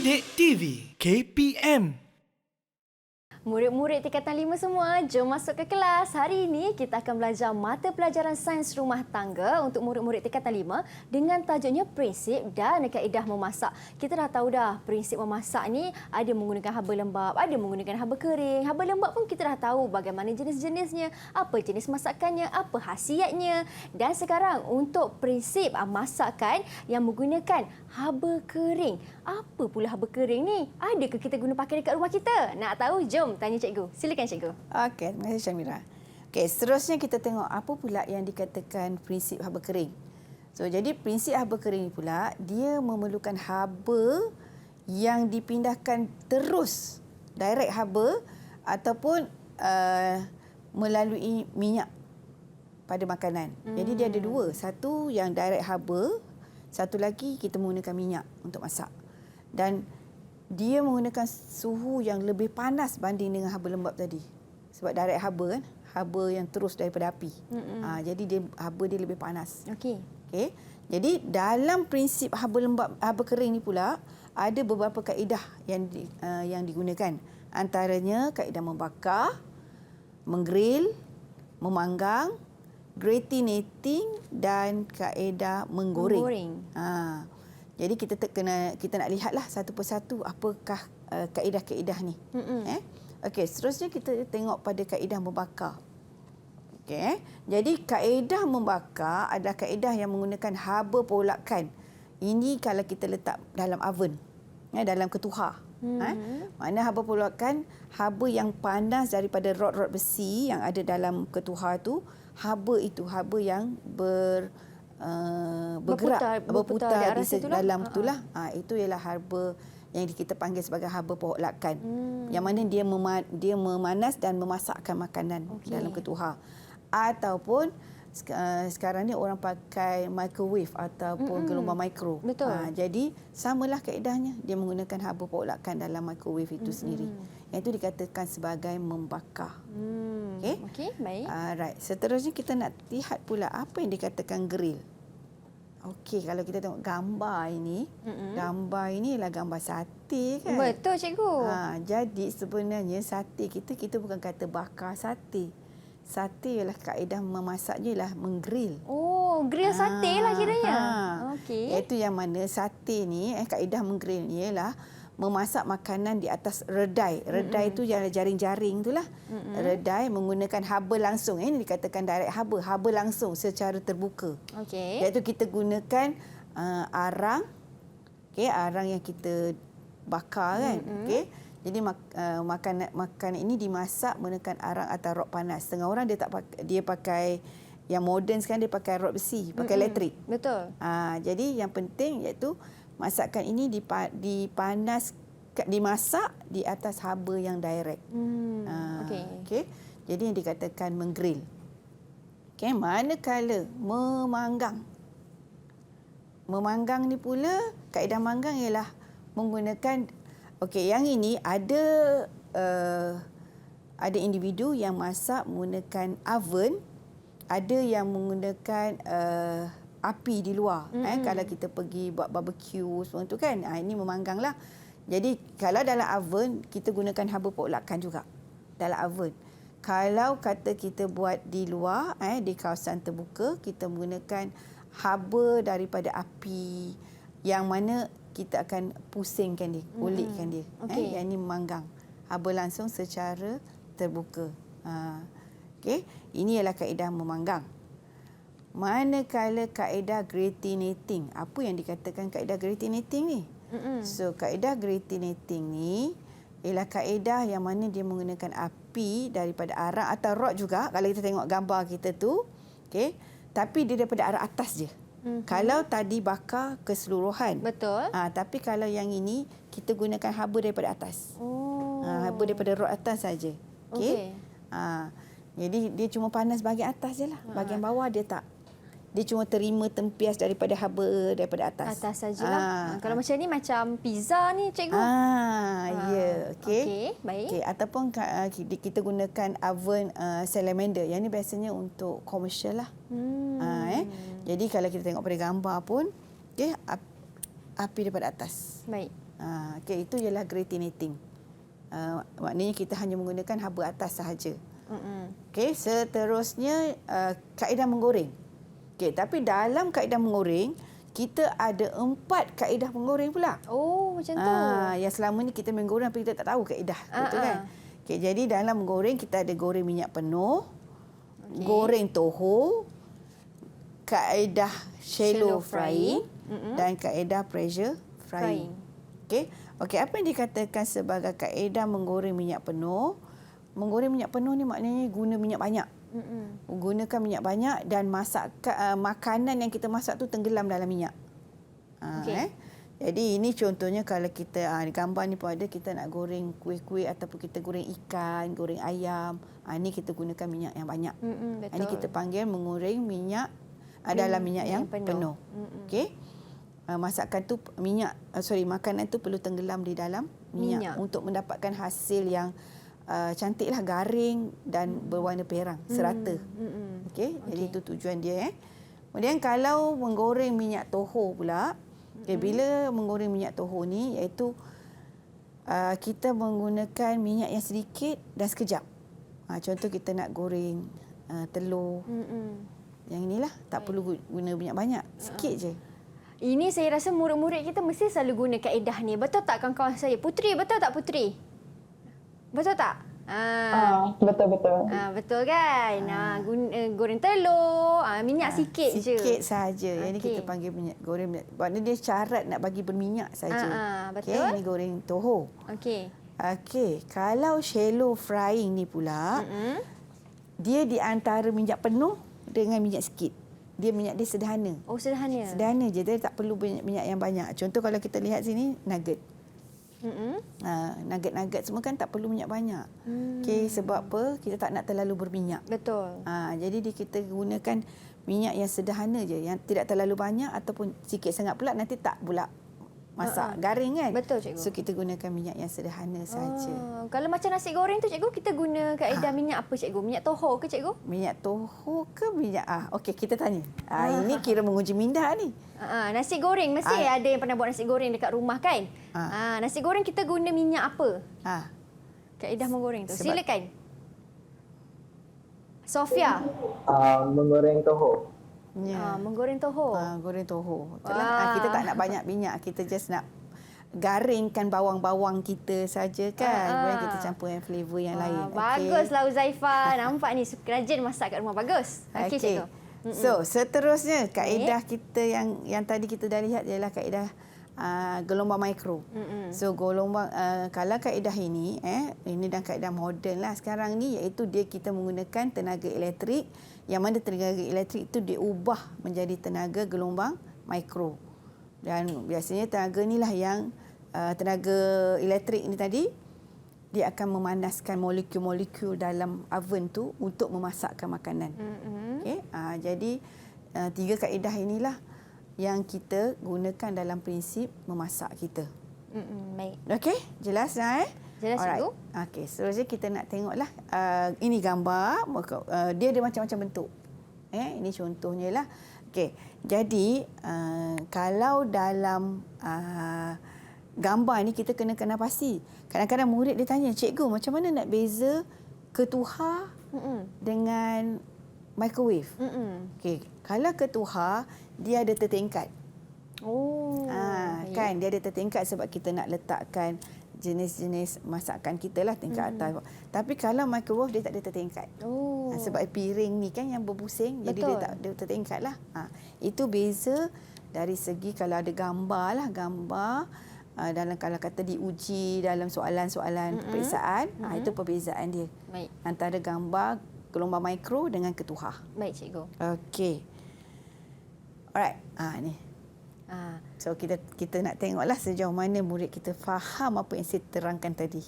Didik TV KPM. Murid-murid tingkatan 5 semua, jom masuk ke kelas. Hari ini kita akan belajar mata pelajaran sains rumah tangga untuk murid-murid tingkatan 5 dengan tajuknya prinsip dan kaedah memasak. Kita dah tahu dah prinsip memasak ni ada menggunakan haba lembap, ada menggunakan haba kering. Haba lembap pun kita dah tahu bagaimana jenis-jenisnya, apa jenis masakannya, apa khasiatnya. Dan sekarang untuk prinsip masakan yang menggunakan haba kering. Apa pula haba kering ni? Adakah kita guna pakai dekat rumah kita? Nak tahu? Jom tanya cikgu. Silakan cikgu. Okey, terima kasih Syamira. Okey, seterusnya kita tengok apa pula yang dikatakan prinsip haba kering. So, jadi prinsip haba kering ni pula, dia memerlukan haba yang dipindahkan terus direct haba ataupun melalui minyak pada makanan. Jadi dia ada dua. Satu yang direct haba, satu lagi kita menggunakan minyak untuk masak. Dan dia menggunakan suhu yang lebih panas banding dengan haba lembap tadi. Sebab direct haba kan, haba yang terus daripada api. Jadi haba dia lebih panas. Okey. Okey. Jadi dalam prinsip haba lembap, haba kering ni pula ada beberapa kaedah yang digunakan. Antaranya kaedah membakar, menggrill, memanggang, gratinating dan kaedah menggoreng. Jadi kita nak lihatlah satu persatu apakah kaedah-kaedah ni. Okey, seterusnya kita tengok pada kaedah membakar. Okey, jadi kaedah membakar adalah kaedah yang menggunakan haba polakan. Ini kalau kita letak dalam oven, dalam ketuhar. Mana haba polakan, haba yang panas daripada rod-rod besi yang ada dalam ketuhar tu, haba yang berputar di dalam itulah. Itu ialah haba yang kita panggil sebagai haba polakan. Yang mana dia memanas dan memasakkan makanan dalam ketuhar. Ataupun sekarang ni orang pakai microwave ataupun gelombang mikro. Jadi samalah kaedahnya, dia menggunakan haba polakan dalam microwave itu sendiri. Yang itu dikatakan sebagai membakar. Okey, baik. Right. Seterusnya kita nak lihat pula apa yang dikatakan grill. Okey, kalau kita tengok gambar ini, gambar ini ialah gambar sate kan? Betul cikgu. Jadi sebenarnya sate kita bukan kata bakar sate. Sate ialah kaedah memasaknya ialah menggrill. Oh, grill sate lah kiranya. Okey. Iaitu yang mana sate ni kaedah menggrill ni ialah memasak makanan di atas redai. Redai itu yang jaring-jaring itulah. Redai menggunakan haba langsung. Ini dikatakan direct haba, haba langsung secara terbuka. Iaitu kita gunakan arang. Arang yang kita bakar kan. Jadi makanan ini dimasak menggunakan arang atau rod panas. Setengah orang dia pakai yang moden sekarang, dia pakai rod besi, pakai elektrik. Betul. Jadi yang penting iaitu masakan ini dimasak di atas haba yang direct. Okey. Jadi yang dikatakan menggrill. Manakala memanggang. Memanggang ni pula, kaedah manggang ialah menggunakan yang ini ada individu yang masak menggunakan oven, ada yang menggunakan api di luar. Kalau kita pergi buat barbecue semua tu kan, ini memangganglah. Jadi kalau dalam oven kita gunakan haba polakan juga dalam oven. Kalau kata kita buat di luar, di kawasan terbuka, kita menggunakan haba daripada api yang mana kita akan pusingkan dia, kulitkan dia. Yang ini memanggang. Haba langsung secara terbuka. Ini ialah kaedah memanggang. Manakala kaedah gratinating. Apa yang dikatakan kaedah gratinating ni? So, kaedah gratinating ni ialah kaedah yang mana dia menggunakan api daripada arang atau rod juga. Kalau kita tengok gambar kita tu, tapi dia daripada arah atas je. Kalau tadi bakar keseluruhan. Betul. Tapi kalau yang ini kita gunakan haba daripada atas. Haba daripada rod atas saja. Jadi dia cuma panas bahagian atas je lah. Bahagian bawah dia tak. Dia cuma terima tempias daripada haba daripada atas. Atas sajalah. Kalau macam ni macam pizza ni cikgu. Ya. Okey, baik. Ataupun kita gunakan oven salamander. Yang ni biasanya untuk komersial lah. Jadi kalau kita tengok pada gambar pun, api daripada atas. Baik. Okey, itu ialah gratinating. Maknanya kita hanya menggunakan haba atas sahaja. Okey, seterusnya kaedah menggoreng. Okey, tapi dalam kaedah menggoreng, kita ada 4 kaedah menggoreng pula. Oh, macam tu. Yang selama ni kita menggoreng tapi kita tak tahu kaedah. Betul kan? Okey, jadi dalam menggoreng kita ada goreng minyak penuh, goreng tohu, kaedah shallow frying dan kaedah pressure frying. Okey. Okey, apa yang dikatakan sebagai kaedah menggoreng minyak penuh? Menggoreng minyak penuh ni maknanya guna minyak banyak. Gunakan minyak banyak dan makanan yang kita masak tu tenggelam dalam minyak. Jadi ini contohnya kalau kita di gambar ni pun ada, kita nak goreng kuih-kuih ataupun kita goreng ikan, goreng ayam. Ni kita gunakan minyak yang banyak. Betul. Ini kita panggil menggoreng minyak dalam minyak yang penuh. Okey. Masakan tu makanan tu perlu tenggelam di dalam minyak. Untuk mendapatkan hasil yang cantiklah, garing dan berwarna perang, serata. Okey, jadi itu tujuan dia. Kemudian kalau menggoreng minyak tohu pula, bila menggoreng minyak tohu ni iaitu kita menggunakan minyak yang sedikit dan sekejap. Contoh kita nak goreng telur. Yang inilah tak perlu guna minyak banyak, sikit je. Ini saya rasa murid-murid kita mesti selalu guna kaedah ni. Betul tak kawan-kawan saya? Putri, betul tak Putri? Betul tak? Betul-betul. Betul kan? Goreng telur, minyak sikit je. Sikit sahaja. Yang ni kita panggil minyak goreng. Maknanya dia syarat nak bagi berminyak saja. Betul. Ini goreng tohu. Okey. Okey, kalau shallow frying ni pula, dia di antara minyak penuh dengan minyak sikit. Minyak dia sederhana. Oh, sederhana. Sederhana je, dia tak perlu minyak yang banyak. Contoh kalau kita lihat sini nugget. Nugget-nugget semua kan tak perlu minyak banyak. Okey, sebab apa? Kita tak nak terlalu berminyak. Betul. Jadi kita gunakan minyak yang sederhana je, yang tidak terlalu banyak ataupun sikit sangat pula nanti tak pula masak garing kan. Betul, cikgu. So kita gunakan minyak yang sederhana saja. Kalau macam nasi goreng tu cikgu, kita guna kaedah minyak apa cikgu? Minyak tohu ke cikgu? Minyak tohu ke minyak okey, kita tanya. Ini kira menguji minda ni. Nasi goreng mesti ada yang pernah buat nasi goreng dekat rumah kan? Nasi goreng kita guna minyak apa? Kaedah menggoreng tu. Silakan. Sofia. Menggoreng tohu. Menggoreng tohu. Goreng tohu. Kita tak nak banyak minyak, kita just nak garingkan bawang-bawang kita saja kan. Kemudian kita campur yang flavor yang lain. Baguslah Uzaifah. Nampak ni rajin masak kat rumah. Bagus. Okey, cikgu. So, seterusnya kaedah kita yang tadi kita dah lihat ialah kaedah gelombang mikro. So, gelombang kalau kaedah ini dan kaedah moden lah sekarang ni, iaitu kita menggunakan tenaga elektrik, yang mana tenaga elektrik itu diubah menjadi tenaga gelombang mikro. Dan biasanya tenaga inilah yang tenaga elektrik ini tadi, dia akan memanaskan molekul-molekul dalam oven tu untuk memasakkan makanan. Okey, jadi 3 kaedah inilah yang kita gunakan dalam prinsip memasak kita. Baik. Okey, jelas dah Jelas, cikgu. Okey, seterusnya kita nak tengoklah ini gambar, dia ada macam-macam bentuk. Ini contohnya lah. Okey, jadi kalau dalam gambar ni kita kena pasti. Kadang-kadang murid dia tanya, cikgu macam mana nak beza ketuhar dengan microwave? Okey, kalau ketuhar dia ada tertingkat. Kan dia ada tertingkat sebab kita nak letakkan jenis-jenis masakan kita lah tingkat atas. Tapi kalau microwave dia tak ada tertingkat. Sebab piring ni kan yang berbusing. Betul. Jadi dia tak ada tertingkat lah. Itu beza dari segi kalau ada gambar lah. Dalam kalau kata diuji dalam soalan-soalan peperiksaan. Itu perbezaan dia. Baik. Antara gambar gelombang mikro dengan ketuhar. Baik, cikgu. Okey. Alright. Ni. So kita nak tengoklah sejauh mana murid kita faham apa yang saya terangkan tadi.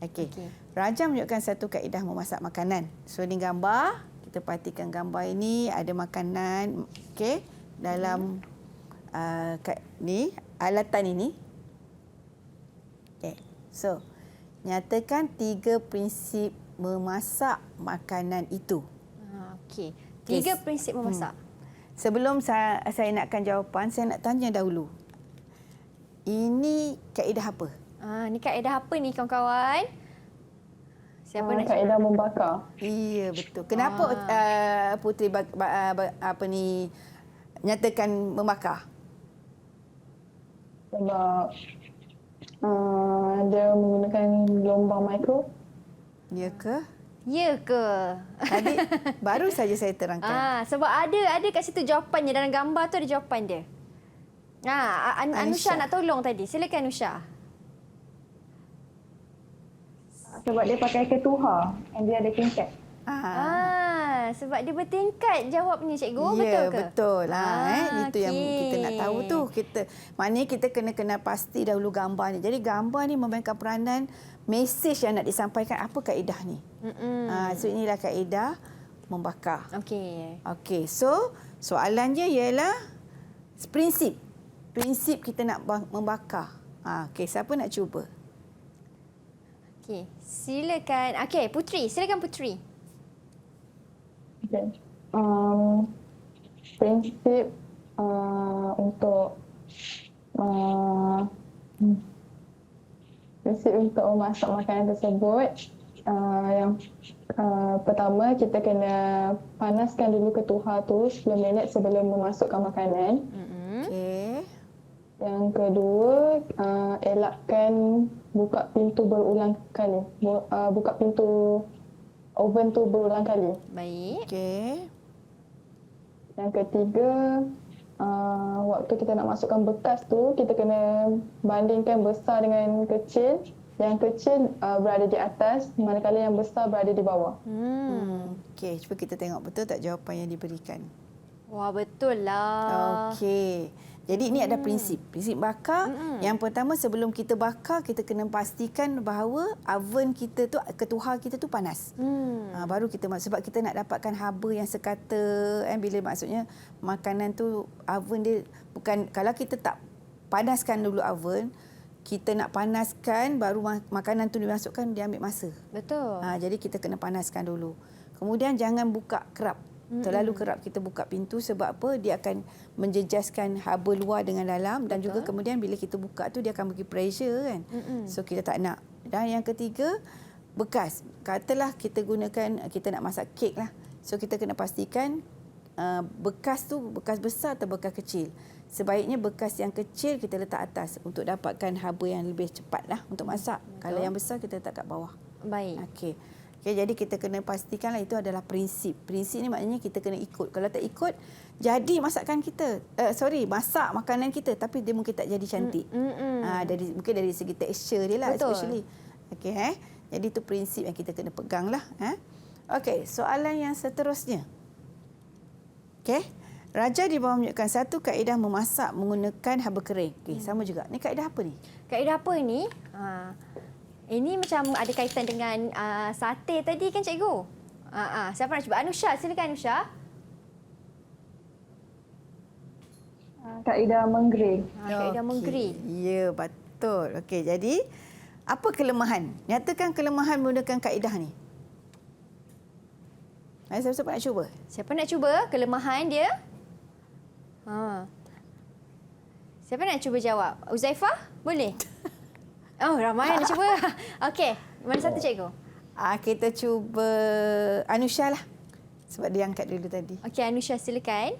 Okey. Raja menunjukkan satu kaedah memasak makanan. So ni gambar, kita perhatikan gambar ini ada makanan, okey, dalam ni alatan ini. Okey. So nyatakan 3 prinsip memasak makanan itu. Okey. 3 prinsip memasak. Sebelum saya nakkan jawapan, saya nak tanya dahulu. Ini kaedah apa? Ni kaedah apa ni kawan-kawan? Siapa nak Kaedah membakar. Iya, betul. Kenapa Putri nyatakan membakar? Sebab dia menggunakan gelombang mikro. Ya ke? Ya ke? Tadi baru saja saya terangkan. Sebab ada kat situ jawapannya, dalam gambar tu ada jawapan dia. Anusha nak tolong tadi. Silakan Anusha. Sebab dia pakai ketuha yang dia ada tingkat. Sebab dia bertingkat jawabnya cikgu, betul Ya, ke? betul. Itu yang okey. kita nak tahu tu. Maknanya kita kena kenal pasti dahulu gambar ni. Jadi gambar ni memainkan peranan mesej yang nak disampaikan, apa kaedah ni. So inilah kaedah membakar. Okey, so soalannya ialah prinsip. Prinsip kita nak membakar. Okey, siapa nak cuba? Okey, silakan. Okey, Putri, silakan Putri. Okay. Prinsip untuk memasak makanan tersebut, yang pertama kita kena panaskan dulu ketuha tu 10 minit sebelum memasukkan makanan. Okey. Yang kedua, elakkan buka pintu berulang kali. Buka pintu oven tu berulang kali. Baik. Okey. Yang ketiga, waktu kita nak masukkan bekas tu, kita kena bandingkan besar dengan kecil. Yang kecil berada di atas, manakala yang besar berada di bawah. Okey, cuba kita tengok betul tak jawapan yang diberikan. Wah, betul lah. Okey. Jadi ini ada prinsip. Prinsip bakar. Yang pertama, sebelum kita bakar, kita kena pastikan bahawa oven kita tu, ketuha kita tu panas. Baru kita sebab kita nak dapatkan haba yang sekata, bila maksudnya makanan tu oven dia bukan, kalau kita tak panaskan dulu oven, kita nak panaskan baru makanan tu dimasukkan, dia ambil masa. Betul. Jadi kita kena panaskan dulu. Kemudian jangan buka kerap. Terlalu kerap kita buka pintu, sebab apa? Dia akan menjejaskan haba luar dengan dalam. Dan juga kemudian bila kita buka tu dia akan bagi pressure kan. So kita tak nak. Dan yang ketiga, bekas. Katalah kita nak masak kek lah. So kita kena pastikan bekas tu bekas besar atau bekas kecil. Sebaiknya bekas yang kecil kita letak atas untuk dapatkan haba yang lebih cepat lah untuk masak. Kalau yang besar kita letak kat bawah. Baik. Okey. Jadi kita kena pastikanlah itu adalah prinsip. Prinsip ni maknanya kita kena ikut. Kalau tak ikut, jadi masakan kita. Masak makanan kita tapi dia mungkin tak jadi cantik. Mungkin dari segi tekstur dia lah. Betul. Especially. Okey, Jadi itu prinsip yang kita kena pegang lah. Okey, soalan yang seterusnya. Okey. Raja di bawah menunjukkan satu kaedah memasak menggunakan haba kering. Okey, sama juga. Ni kaedah apa ni? Kaedah apa ni? Ini macam ada kaitan dengan sate tadi kan cikgu? Siapa nak cuba? Anusha, silakan Anusha. Kaedah menggrill. Kaedah menggrill. Ya, betul. Okey, jadi apa kelemahan? Nyatakan kelemahan menggunakan kaedah ni. Siapa nak cuba? Siapa nak cuba kelemahan dia? Siapa nak cuba jawab? Uzaifah? Boleh? Oh, ramai nak cuba. Okey, mana satu cikgu? Kita cuba Anusha lah. Sebab dia angkat dulu tadi. Okey, Anusha silakan.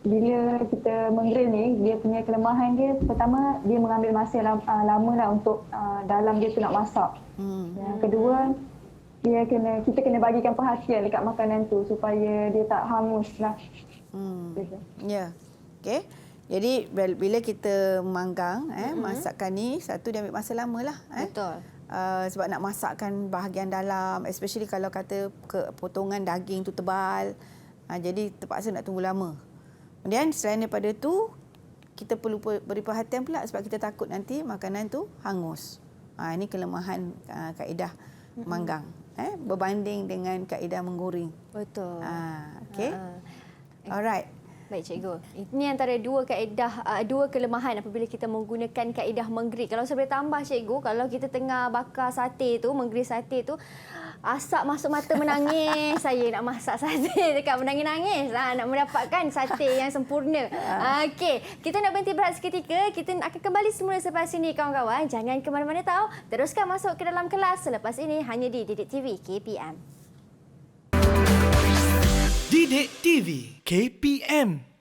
Bila kita menggrill ni, dia punya kelemahan dia, pertama dia mengambil masa lama lah untuk dalam dia tu nak masak. Yang kedua, kita kena bagikan perhatian dekat makanan tu supaya dia tak hangus lah. Ya. Okey. Jadi bila kita memanggang masakan ni, satu dia ambil masa lama lah. Betul. Sebab nak masakkan bahagian dalam, especially kalau kata potongan daging tu tebal. Jadi terpaksa nak tunggu lama. Kemudian selain daripada tu, kita perlu beri perhatian pula sebab kita takut nanti makanan tu hangus. Ini kelemahan kaedah manggang. Berbanding dengan kaedah menggoreng. Betul. Okey. Alright. Baik cikgu. Ini antara dua kaedah, dua kelemahan apabila kita menggunakan kaedah menggrill. Kalau saya boleh tambah cikgu, kalau kita tengah bakar sate tu, menggrill sate tu, Asap masuk mata menangis. Saya nak masak sate dekat menangis-nangis. Nak mendapatkan sate yang sempurna. Okey, kita nak berhenti berehat seketika. Kita akan kembali semula selepas ini kawan-kawan. Jangan ke mana-mana tahu. Teruskan masuk ke dalam kelas selepas ini hanya di Didik TV KPM. Didik TV KPM